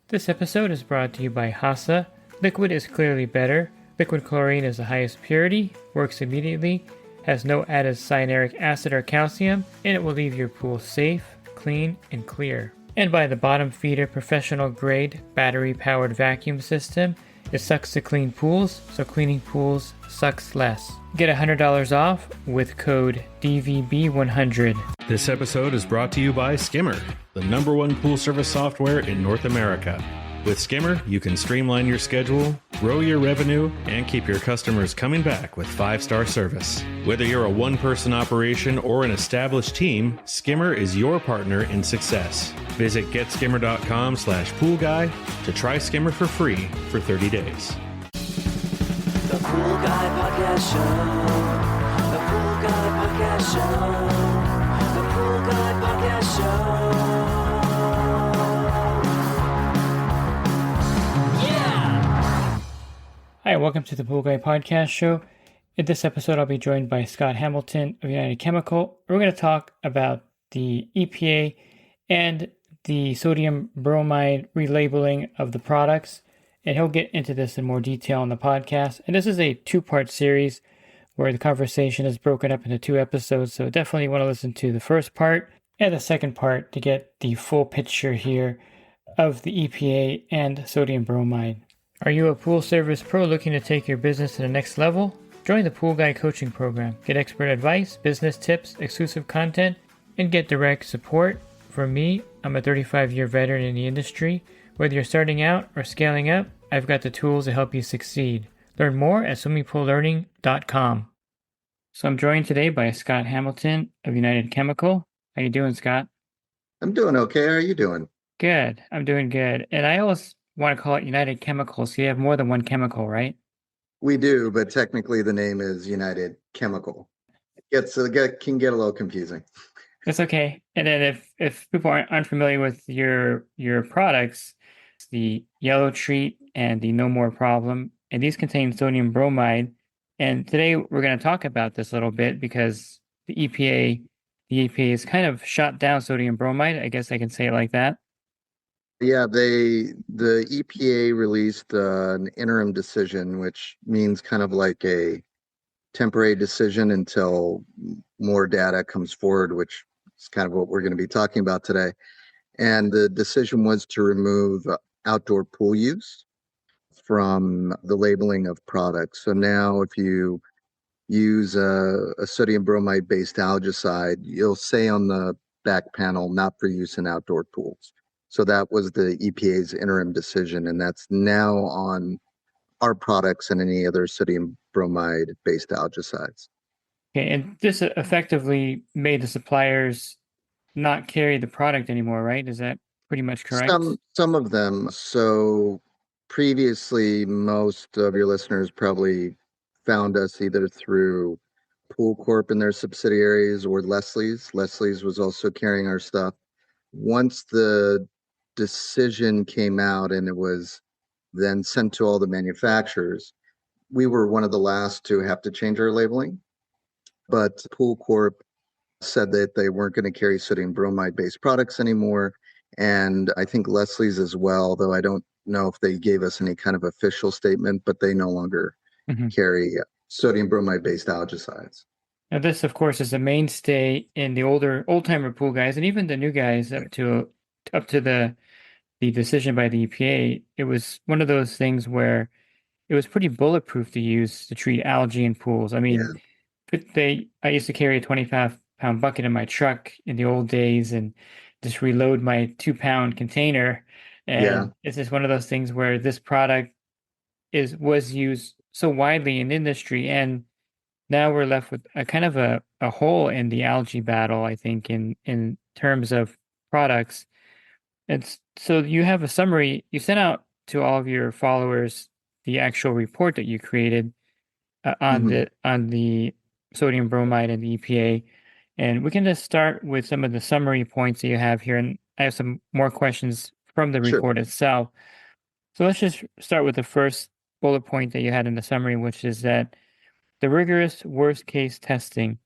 This episode is brought to you by Hasa. Liquid is clearly better. Liquid chlorine is the highest purity, works immediately, has no added cyanuric acid or calcium, and it will leave your pool safe, clean, and clear. And by the bottom feeder professional grade battery powered vacuum system. It sucks to clean pools, so cleaning pools sucks less. Get $100 off with code DVB100. This episode is brought to you by Skimmer, the #1 pool service software in North America. With Skimmer, you can streamline your schedule, grow your revenue, and keep your customers coming back with 5-star service. Whether you're a one-person operation or an established team, Skimmer is your partner in success. Visit getskimmer.com/poolguy to try Skimmer for free for 30 days. The Pool Guy Podcast Show. The Pool Guy Podcast Show. The Pool Guy Podcast Show. Hi, welcome to the Pool Guy Podcast Show. In this episode, I'll be joined by Scott Hamilton of United Chemical. We're going to talk about the EPA and the sodium bromide relabeling of the products, and he'll get into this in more detail on the podcast. And this is a 2-part series where the conversation is broken up into 2 episodes, so definitely want to listen to the first part and the second part to get the full picture here of the EPA and sodium bromide. Are you a pool service pro looking to take your business to the next level? Join the Pool Guy Coaching Program. Get expert advice, business tips, exclusive content, and get direct support. From me, I'm a 35-year veteran in the industry. Whether you're starting out or scaling up, I've got the tools to help you succeed. Learn more at swimmingpoollearning.com. So I'm joined today by Scott Hamilton of United Chemical. How you doing, Scott? I'm doing okay. How are you doing? Good. I'm doing good. And I always want to call it United Chemical, so you have more than one chemical, right? We do, but technically the name is United Chemical. It can get a little confusing. That's okay. And then if people aren't familiar with your products, it's the Yellow Treat and the No More Problem, and these contain sodium bromide. And today we're going to talk about this a little bit because the EPA has kind of shot down sodium bromide. I guess I can say it like that. Yeah, the EPA released an interim decision, which means kind of like a temporary decision until more data comes forward, which is kind of what we're going to be talking about today. And the decision was to remove outdoor pool use from the labeling of products. So now if you use a sodium bromide-based algaecide, you'll say on the back panel, not for use in outdoor pools. So that was the EPA's interim decision, and that's now on our products and any other sodium bromide-based algaecides. Okay, and this effectively made the suppliers not carry the product anymore, right? Is that pretty much correct? Some of them. So previously, most of your listeners probably found us either through Pool Corp and their subsidiaries or Leslie's. Leslie's was also carrying our stuff. Once the decision came out and it was then sent to all the manufacturers, we were one of the last to have to change our labeling. But Pool Corp said that they weren't going to carry sodium bromide-based products anymore. And I think Leslie's as well, though I don't know if they gave us any kind of official statement, but they no longer carry sodium bromide-based algaecides. Now, this, of course, is a mainstay in the old-timer pool guys, and even the new guys up to the decision by the EPA. It was one of those things where it was pretty bulletproof to use to treat algae in pools. I mean, I used to carry a 25-pound bucket in my truck in the old days and just reload my 2-pound container. And it's just one of those things where this product was used so widely in industry, and now we're left with a kind of a hole in the algae battle, I think, in terms of products. And so you have a summary. You sent out to all of your followers the actual report that you created on the sodium bromide and the EPA. And we can just start with some of the summary points that you have here. And I have some more questions from the report itself. So let's just start with the first bullet point that you had in the summary, which is that the rigorous worst case testing.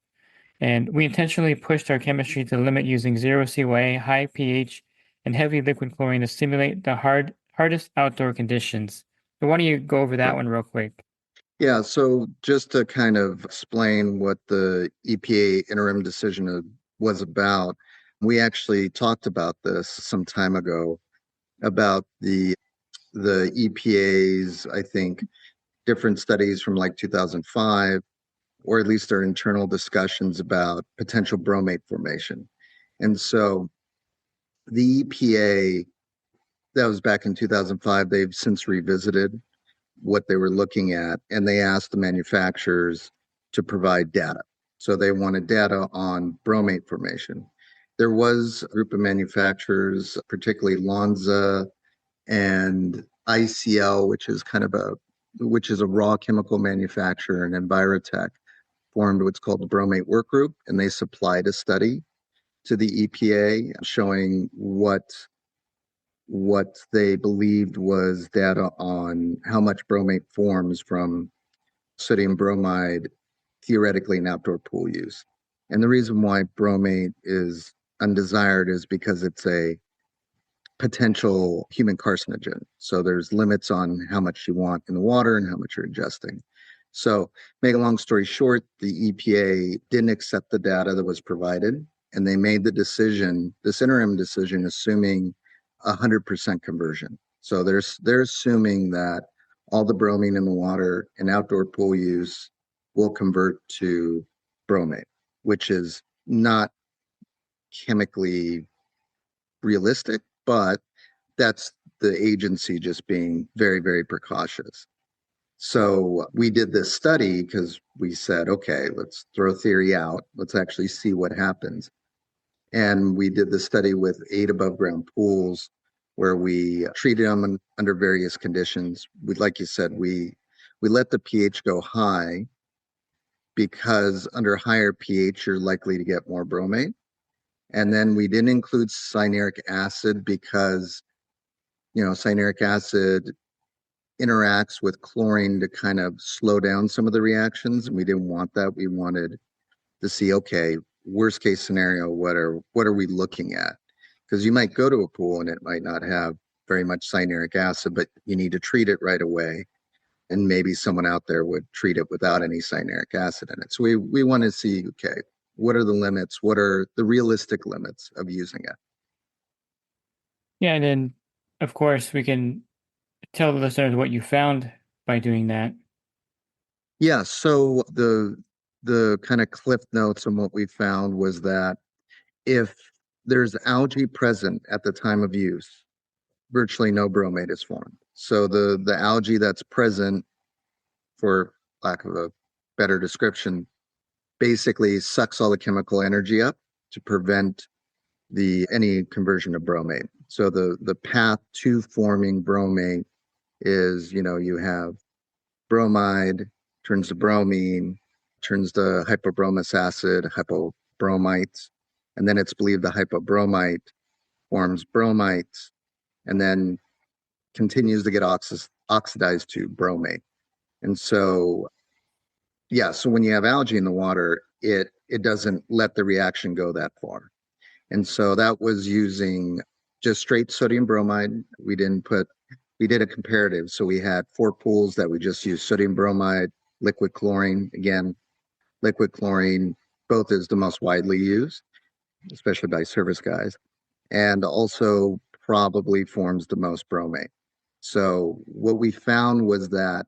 And we intentionally pushed our chemistry to limit using 0 CYA, high pH, and heavy liquid chlorine to simulate the hard hardest outdoor conditions. So why don't you go over that one real quick? Yeah, so just to kind of explain what the EPA interim decision was about, we actually talked about this some time ago about the EPA's, I think, different studies from like 2005, or at least their internal discussions about potential bromate formation. And so the EPA, that was back in 2005, they've since revisited what they were looking at, and they asked the manufacturers to provide data. So they wanted data on bromate formation. There was a group of manufacturers, particularly Lonza and ICL, which is a raw chemical manufacturer, and Envirotech formed what's called the bromate work group, and they supplied a study to the EPA showing what they believed was data on how much bromate forms from sodium bromide theoretically in outdoor pool use. And the reason why bromate is undesired is because it's a potential human carcinogen. So there's limits on how much you want in the water and how much you're ingesting. So, make a long story short, the EPA didn't accept the data that was provided, and they made the decision, this interim decision, assuming 100% conversion. So they're assuming that all the bromine in the water in outdoor pool use will convert to bromate, which is not chemically realistic, but that's the agency just being very, very precautious. So we did this study because we said, okay, let's throw theory out. Let's actually see what happens. And we did the study with 8 above ground pools where we treated them under various conditions. Like you said, we let the pH go high because under higher pH, you're likely to get more bromate. And then we didn't include cyanuric acid because, cyanuric acid interacts with chlorine to kind of slow down some of the reactions. And we didn't want that. We wanted to see, okay, worst case scenario, what are we looking at? Because you might go to a pool and it might not have very much cyanuric acid, but you need to treat it right away. And maybe someone out there would treat it without any cyanuric acid in it. So we want to see, okay, what are the limits? What are the realistic limits of using it? Yeah, and then of course we can tell the listeners what you found by doing that. Yeah, so the kind of cliff notes on what we found was that if there's algae present at the time of use, virtually no bromate is formed. So the algae that's present, for lack of a better description, basically sucks all the chemical energy up to prevent the any conversion of bromate. So the path to forming bromate is, you have bromide turns to bromine, turns to hypobromous acid, hypobromite, and then it's believed the hypobromite forms bromite and then continues to get oxidized to bromate. And so, yeah, so when you have algae in the water, it doesn't let the reaction go that far. And so that was using just straight sodium bromide. We did a comparative. So we had 4 pools that we just used sodium bromide, liquid chlorine. Again, liquid chlorine, both is the most widely used, especially by service guys, and also probably forms the most bromate. So what we found was that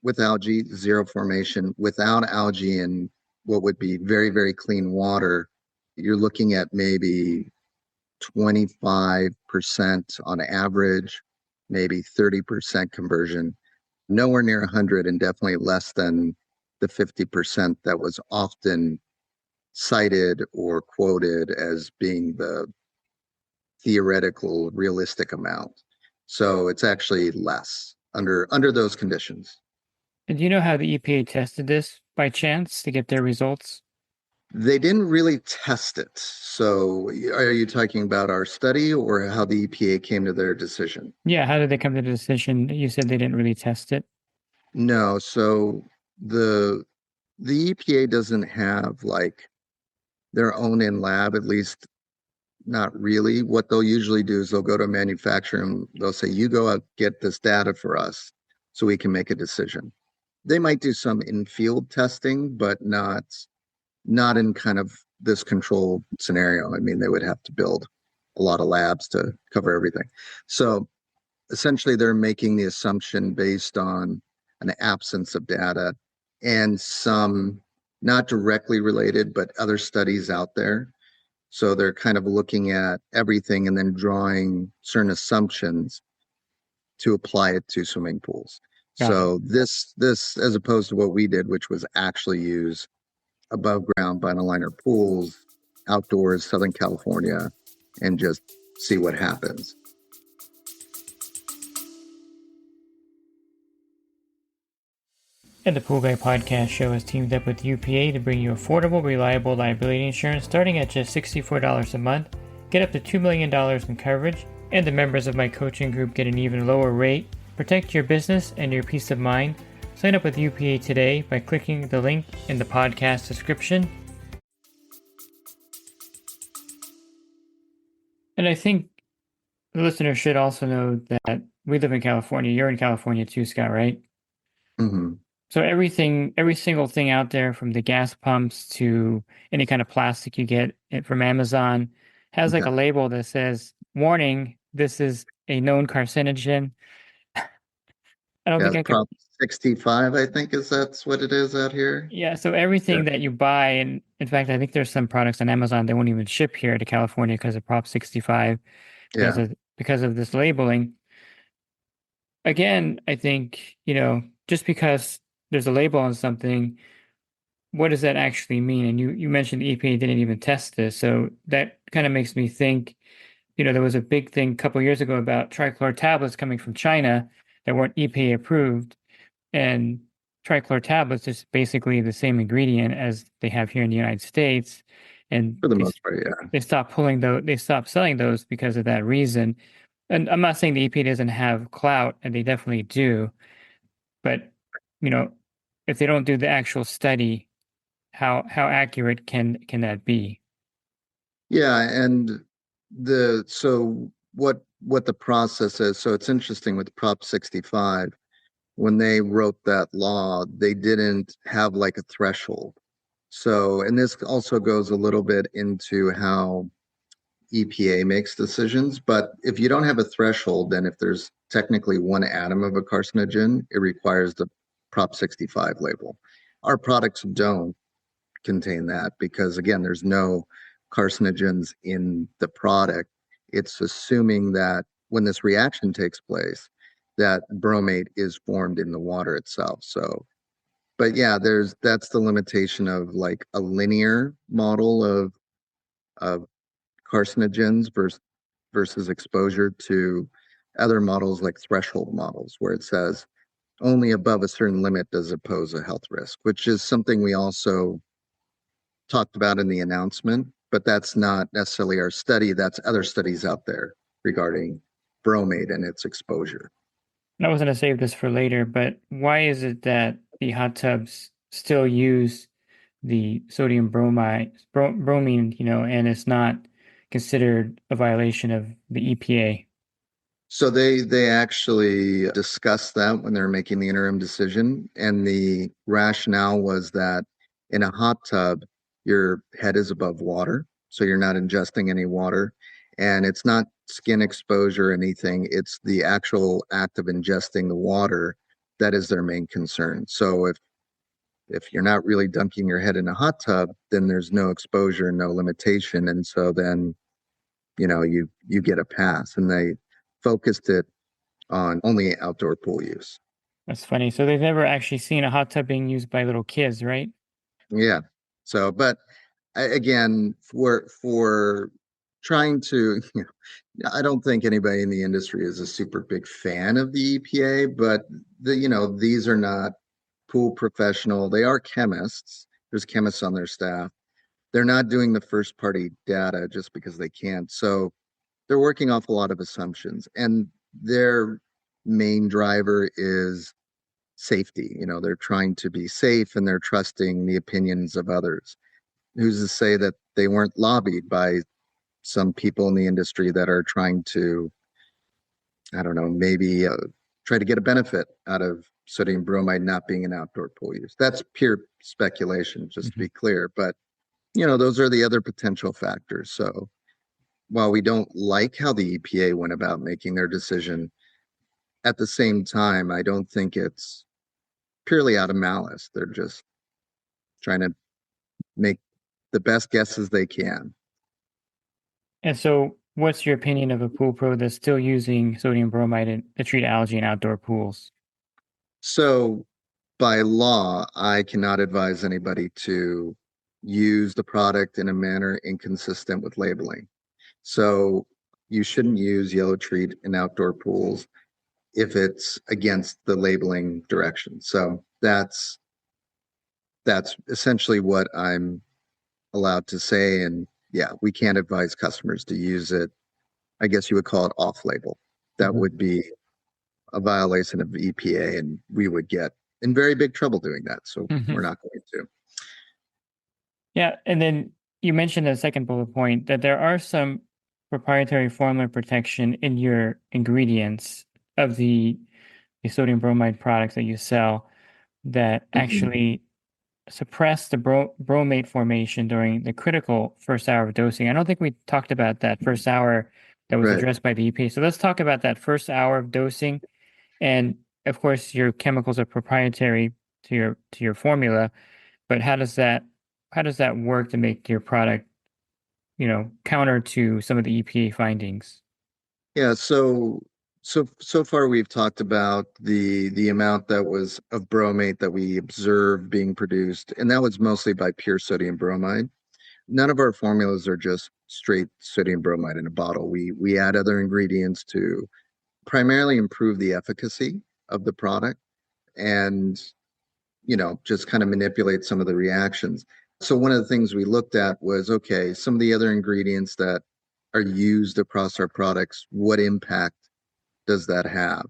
with algae, zero formation. Without algae in what would be very, very clean water, you're looking at maybe 25% on average, maybe 30% conversion, nowhere near 100 and definitely less than the 50% that was often cited or quoted as being the theoretical realistic amount. So it's actually less under those conditions. And do you know how the EPA tested this by chance to get their results? They didn't really test it. So are you talking about our study or how the EPA came to their decision? Yeah, how did they come to the decision? You said they didn't really test it. No, so the the EPA doesn't have like their own in lab, at least not really. What they'll usually do is they'll go to a manufacturer and they'll say, you go out, get this data for us so we can make a decision. They might do some in-field testing, but not in kind of this controlled scenario. I mean, they would have to build a lot of labs to cover everything. So essentially, they're making the assumption based on an absence of data and some not directly related, but other studies out there. So they're kind of looking at everything and then drawing certain assumptions to apply it to swimming pools. Got it. So this as opposed to what we did, which was actually use above ground vinyl liner pools outdoors, Southern California, and just see what happens. And the Pool Guy podcast show has teamed up with EPA to bring you affordable, reliable liability insurance starting at just $64 a month. Get up to $2 million in coverage, and the members of my coaching group get an even lower rate. Protect your business and your peace of mind. Sign up with EPA today by clicking the link in the podcast description. And I think the listener should also know that we live in California. You're in California too, Scott, right? Mm-hmm. So every single thing out there, from the gas pumps to any kind of plastic you get from Amazon, has like Yeah. a label that says, "Warning: this is a known carcinogen." I don't Yeah, think I could. Prop 65, I think that's what it is out here. Yeah. So Yeah. everything that you buy, and in fact, I think there's some products on Amazon that won't even ship here to California because of Prop 65, Yeah. because of this labeling. Again, I think, just because there's a label on something, what does that actually mean? And you mentioned the EPA didn't even test this. So that kind of makes me think, there was a big thing a couple years ago about trichlor tablets coming from China that weren't EPA approved. And trichlor tablets is basically the same ingredient as they have here in the United States. And For the most part, yeah. they stopped selling those because of that reason. And I'm not saying the EPA doesn't have clout, and they definitely do. But, you know, if they don't do the actual study, how accurate can that be? Yeah, and what the process is, so it's interesting with Prop 65, when they wrote that law, they didn't have like a threshold. So, and this also goes a little bit into how EPA makes decisions, but if you don't have a threshold, then if there's technically one atom of a carcinogen, it requires the Prop 65 label. Our products don't contain that because, again, there's no carcinogens in the product. It's assuming that when this reaction takes place, that bromate is formed in the water itself. So, but yeah, that's the limitation of like a linear model of carcinogens versus exposure to other models like threshold models, where it says only above a certain limit does it pose a health risk, which is something we also talked about in the announcement, but that's not necessarily our study. That's other studies out there regarding bromate and its exposure. And I was going to save this for later, but why is it that the hot tubs still use the sodium bromine, and it's not considered a violation of the EPA? So they actually discussed that when they're making the interim decision, and the rationale was that in a hot tub, your head is above water, so you're not ingesting any water, and it's not skin exposure or anything. It's the actual act of ingesting the water that is their main concern. So if you're not really dunking your head in a hot tub, then there's no exposure, no limitation, and so then you get a pass, and they focused it on only outdoor pool use. That's funny. So they've never actually seen a hot tub being used by little kids, right? Yeah. So, but again, for trying to, I don't think anybody in the industry is a super big fan of the EPA, but these are not pool professional. They are chemists. There's chemists on their staff. They're not doing the first party data just because they can't. So they're working off a lot of assumptions, and their main driver is safety. They're trying to be safe and they're trusting the opinions of others. Who's to say that they weren't lobbied by some people in the industry that are trying to, I don't know, maybe try to get a benefit out of sodium bromide not being an outdoor pool use. That's pure speculation, just to Mhm. be clear. But, those are the other potential factors. So while we don't like how the EPA went about making their decision, at the same time, I don't think it's purely out of malice. They're just trying to make the best guesses they can. And so, what's your opinion of a pool pro that's still using sodium bromide to treat algae in outdoor pools? So by law, I cannot advise anybody to use the product in a manner inconsistent with labeling. So you shouldn't use yellow treat in outdoor pools if it's against the labeling direction. So that's essentially what I'm allowed to say. And yeah, we can't advise customers to use it. I guess you would call it off label. That Mhm. would be a violation of EPA, and we would get in very big trouble doing that. So Mhm. we're not going to. Yeah, and then you mentioned the second bullet point that there are some proprietary formula protection in your ingredients of the sodium bromide products that you sell that actually suppress the bromate formation during the critical first hour of dosing. I don't think we talked about that first hour that was Right. addressed by the EPA. So let's talk about that first hour of dosing. And of course, your chemicals are proprietary to your formula, but how does that work to make your product, counter to some of the EPA findings? Yeah. So far we've talked about the amount that was of bromate that we observed being produced, and that was mostly by pure sodium bromide. None of our formulas are just straight sodium bromide in a bottle. We add other ingredients to primarily improve the efficacy of the product and just kind of manipulate some of the reactions. So one of the things we looked at was, okay, some of the other ingredients that are used across our products, what impact does that have?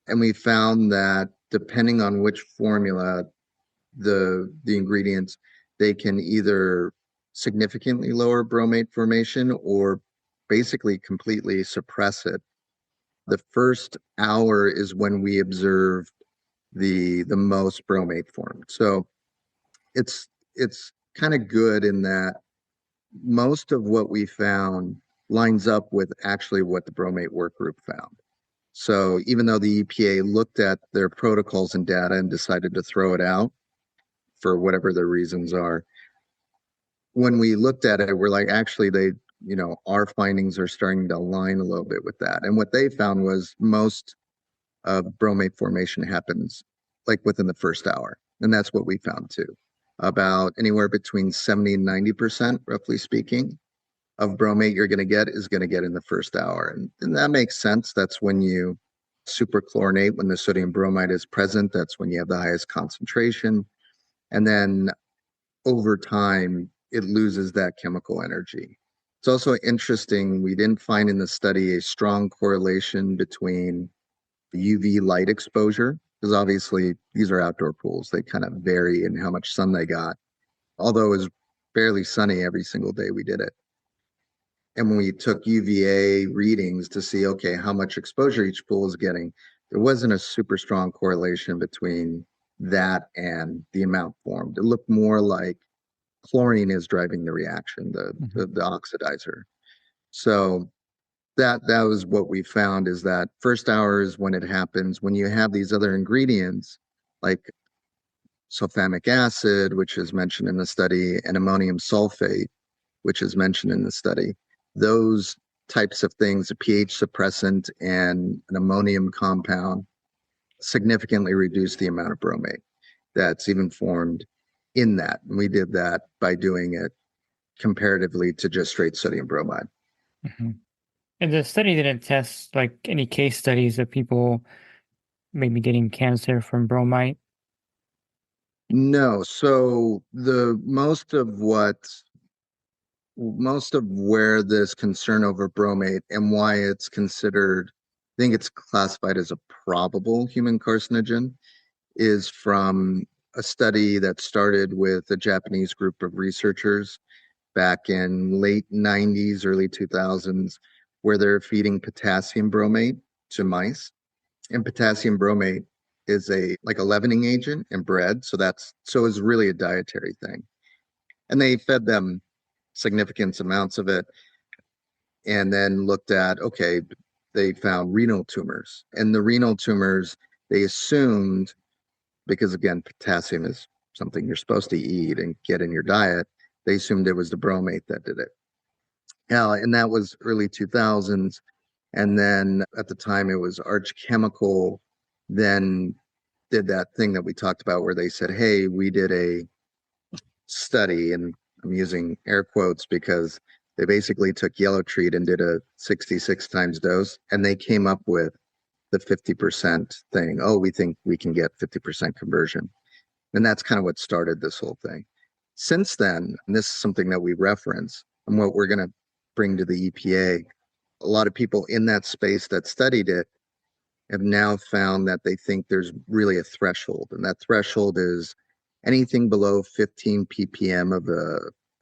And we found that depending on which formula, the ingredients, they can either significantly lower bromate formation or basically completely suppress it. The first hour is when we observe the most bromate formed. So it's kind of good in that most of what we found lines up with actually what the bromate work group found. So even though the EPA looked at their protocols and data and decided to throw it out for whatever their reasons are, when we looked at it, we're like, actually, our findings are starting to align a little bit with that. And what they found was most bromate formation happens like within the first hour. And that's what we found too. About anywhere between 70 and 90%, roughly speaking, of bromate you're going to get is going to get in the first hour. And that makes sense. That's when you superchlorinate, when the sodium bromide is present, that's when you have the highest concentration. And then over time, it loses that chemical energy. It's also interesting, we didn't find in the study a strong correlation between UV light exposure, because obviously these are outdoor pools. They kind of vary in how much sun they got, although it was fairly sunny every single day we did it. And when we took UVA readings to see, okay, how much exposure each pool is getting, there wasn't a super strong correlation between that and the amount formed. It looked more like chlorine is driving the reaction, Mhm. the oxidizer. So that was what we found is that first hour is when it happens. When you have these other ingredients like sulfamic acid, which is mentioned in the study, and ammonium sulfate, which is mentioned in the study, those types of things, a pH suppressant and an ammonium compound, significantly reduce the amount of bromate that's even formed in that. And we did that by doing it comparatively to just straight sodium bromide. Mhm. And the study didn't test like any case studies of people maybe getting cancer from bromide. No, so the most of where this concern over bromate and why it's considered, I think it's classified as a probable human carcinogen, is from a study that started with a Japanese group of researchers. back in late 90s, early 2000s, where they're feeding potassium bromate to mice. And potassium bromate is a like a leavening agent in bread. So it's really a dietary thing. And they fed them significant amounts of it and then looked at, okay, they found renal tumors. And the renal tumors, they assumed, because again, potassium is something you're supposed to eat and get in your diet, they assumed it was the bromate that did it. And that was early 2000s. And then at the time, it was Arch Chemical, then did that thing that we talked about where they said, hey, we did a study, and I'm using air quotes because they basically took yellow treat and did a 66 times dose, and they came up with the 50% thing. Oh, we think we can get 50% conversion. And that's kind of what started this whole thing. Since then, and this is something that we reference and what we're going to bring to the EPA, a lot of people in that space that studied it have now found that they think there's really a threshold, and that threshold is anything below 15 ppm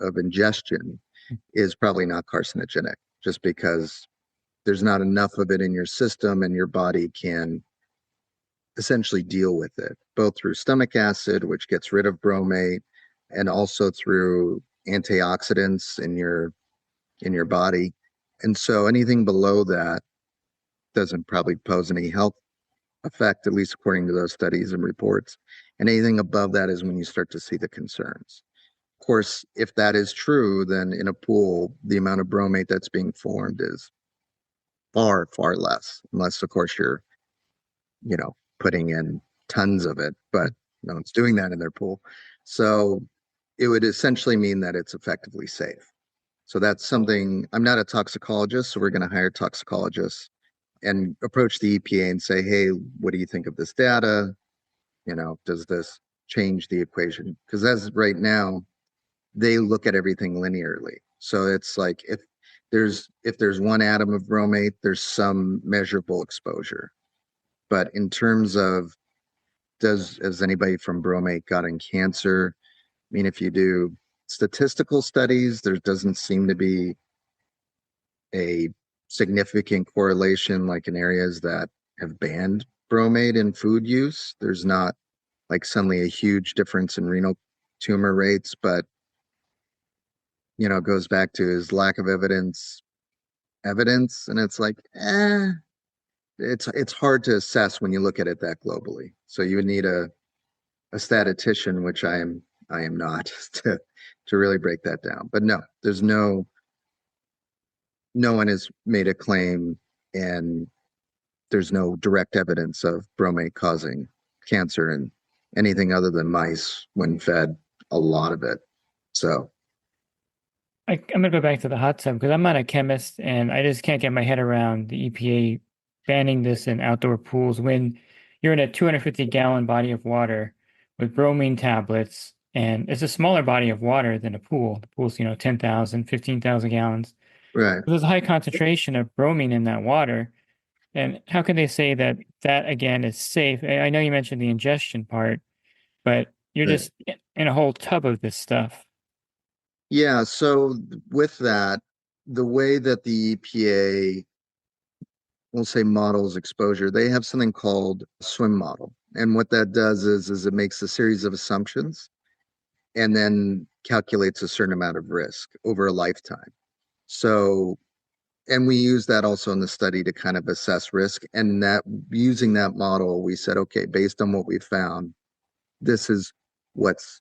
of ingestion is probably not carcinogenic, just because there's not enough of it in your system and your body can essentially deal with it, both through stomach acid, which gets rid of bromate, and also through antioxidants in your body. And so anything below that doesn't probably pose any health effect, at least according to those studies and reports. And anything above that is when you start to see the concerns. Of course, if that is true, then in a pool, the amount of bromate that's being formed is far, far less, unless, of course, you're, putting in tons of it, but no one's doing that in their pool. So it would essentially mean that it's effectively safe. So that's something, I'm not a toxicologist, so we're going to hire toxicologists and approach the EPA and say, hey, what do you think of this data? Does this change the equation? Because as right now, they look at everything linearly. So it's like if there's one atom of bromate, there's some measurable exposure. But in terms of has anybody from bromate gotten cancer? I mean, if you do statistical studies, there doesn't seem to be a significant correlation like in areas that have banned bromate in food use. There's not like suddenly a huge difference in renal tumor rates, but it goes back to his lack of evidence, and it's like, it's hard to assess when you look at it that globally. So you would need a statistician, which I am not, to really break that down. But no, there's no one has made a claim, and there's no direct evidence of bromate causing cancer in anything other than mice when fed a lot of it. So I'm going to go back to the hot tub because I'm not a chemist and I just can't get my head around the EPA banning this in outdoor pools when you're in a 250-gallon body of water with bromine tablets, and it's a smaller body of water than a pool. The pool's, 10,000, 15,000 gallons. right. There's a high concentration of bromine in that water. And how can they say that again is safe? I know you mentioned the ingestion part, but you're Right. just in a whole tub of this stuff. Yeah, so with that, the way that the EPA will say models exposure, they have something called swim model. And what that does is it makes a series of assumptions and then calculates a certain amount of risk over a lifetime. So, and we use that also in the study to kind of assess risk. And that using that model, we said, okay, based on what we found, this is what's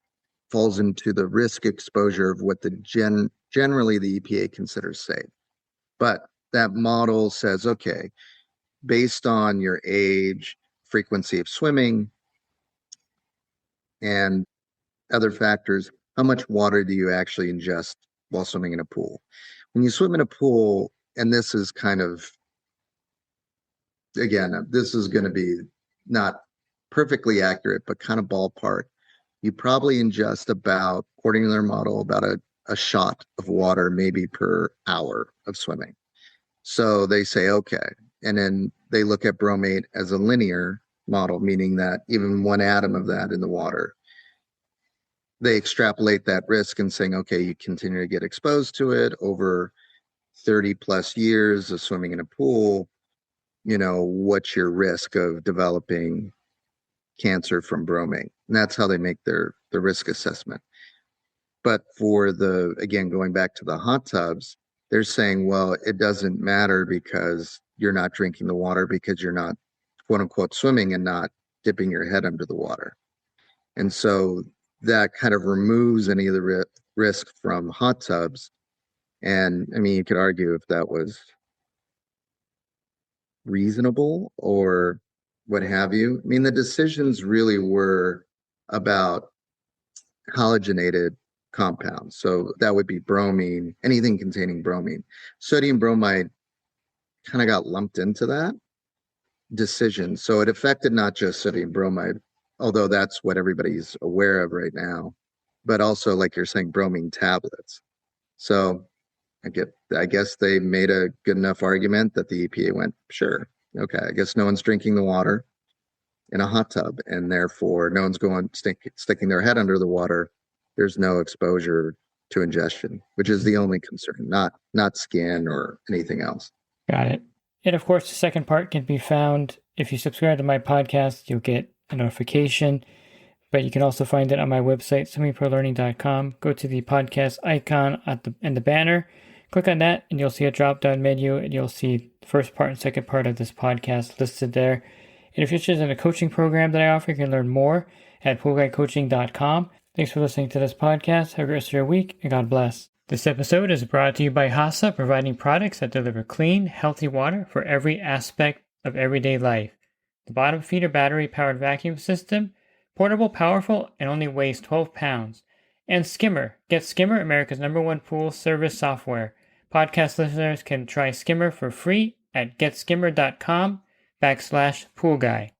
falls into the risk exposure of what generally the EPA considers safe. But that model says, okay, based on your age, frequency of swimming, and other factors, how much water do you actually ingest while swimming in a pool? When you swim in a pool, and this is kind of, again, this is going to be not perfectly accurate, but kind of ballpark. You probably ingest about, according to their model, about a shot of water maybe per hour of swimming. So they say, okay. And then they look at bromate as a linear model, meaning that even one atom of that in the water they extrapolate that risk and saying, okay, you continue to get exposed to it over 30 plus years of swimming in a pool, what's your risk of developing cancer from bromate? And that's how they make the risk assessment. But again, going back to the hot tubs, they're saying, well, it doesn't matter because you're not drinking the water because you're not, quote unquote, swimming and not dipping your head under the water. And so that kind of removes any of the risk from hot tubs. And I mean, you could argue if that was reasonable or what have you. I mean, the decisions really were about halogenated compounds. So that would be bromine, anything containing bromine. Sodium bromide kind of got lumped into that decision. So it affected not just sodium bromide, although that's what everybody's aware of right now, but also, like you're saying, bromine tablets. So I guess they made a good enough argument that the EPA went, sure, okay, I guess no one's drinking the water in a hot tub, and therefore no one's sticking their head under the water. There's no exposure to ingestion, which is the only concern, not skin or anything else. Got it. And of course, the second part can be found if you subscribe to my podcast, you'll get a notification. But you can also find it on my website, swimmingprolearning.com. Go to the podcast icon in the banner. Click on that, and you'll see a drop-down menu, and you'll see the first part and second part of this podcast listed there. And if you're interested in a coaching program that I offer, you can learn more at poolguycoaching.com. Thanks for listening to this podcast. Have a great rest of your week, and God bless. This episode is brought to you by HASA, providing products that deliver clean, healthy water for every aspect of everyday life. The bottom feeder battery-powered vacuum system, portable, powerful, and only weighs 12 pounds. And Skimmer. Get Skimmer, America's #1 pool service software. Podcast listeners can try Skimmer for free at getskimmer.com/poolguy.